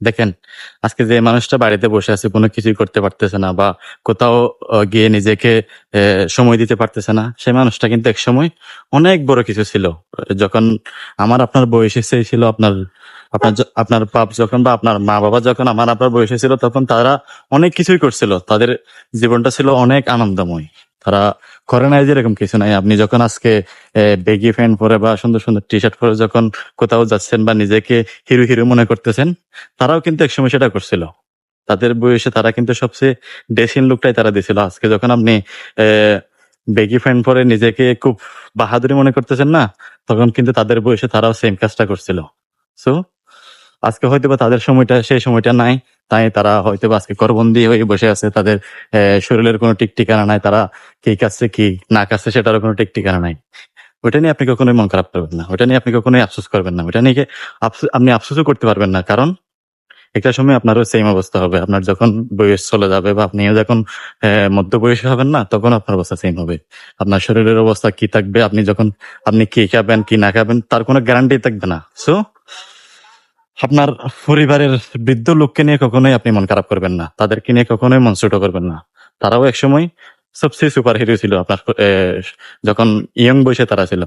দেখেন, আজকে যে মানুষটা বাড়িতে বসে আছে, কোনো কিছুই করতে পারতেছে না বা কোথাও গিয়ে নিজেকে সময় দিতে পারতেছে না, সেই মানুষটা কিন্তু একসময় অনেক বড় কিছু ছিল। যখন আমার আপনার বয়স ছিল, আপনার বাপ যখন বা আপনার মা-বাবা যখন আপনার বয়সে ছিল, তখন তারা অনেক কিছুই করছিল। তাদের জীবনটা ছিল অনেক আনন্দময়। তারা করে নাই যে এরকম কিছু নাই। আপনি যখন আজকে বেগি প্যান্ট পরে বা সুন্দর, সুন্দর টি-শার্ট পরে যখন কোথাও যাচ্ছেন বা নিজেকে হিরো, হিরো মনে করতেছেন, তারাও কিন্তু একসময় সেটা করছিল। তাদের বয়সে তারা কিন্তু সবচেয়ে ড্রেসিং লুকটাই তারা দিছিল। আজকে যখন আপনি বেগি প্যান্ট পরে নিজেকে খুব বাহাদুরি মনে করতেছেন না, তখন কিন্তু তাদের বয়সে তারাও সেম কাজটা করছিল। সো আজকে হয়তোবা তাদের সময়টা সেই সময়টা নাই। তাই তারা হয়তোবা আজকে ঘরবন্দি হয়ে বসে আছে। তাদের শরীরের কোনো ঠিক ঠিকানা নাই। তারা কি কাছে কি না কাছে সেটারও কোনো ঠিক ঠিকানা নাই। ওইটা নিয়ে আপনি কখনোই মন খারাপ করবেন না। ওইটা নিয়ে আপনি কখনোই আফসোস করবেন না। ওইটা নিয়ে আপনি আফসোসও করতে পারবেন না। কারণ একটা সময় আপনারও সেম অবস্থা হবে। আপনার যখন বয়স চলে যাবে বা আপনিও যখন মধ্য বয়সী হবেন না, তখন আপনার অবস্থা সেম হবে। আপনার শরীরের অবস্থা কি থাকবে, আপনি কি খাবেন কি না খাবেন, তার কোনো গ্যারান্টি থাকবে না। সো আপনার পরিবারের বৃদ্ধ লোককে নিয়ে কখনোই আপনি মন খারাপ করবেন না। তাদেরকে নিয়ে কখনোই মন ছোট করবেন না। তারাও একসময় সবচেয়ে সুপার হিরো ছিল আপনার যখন ইয়ং বয়সে তারা ছিল।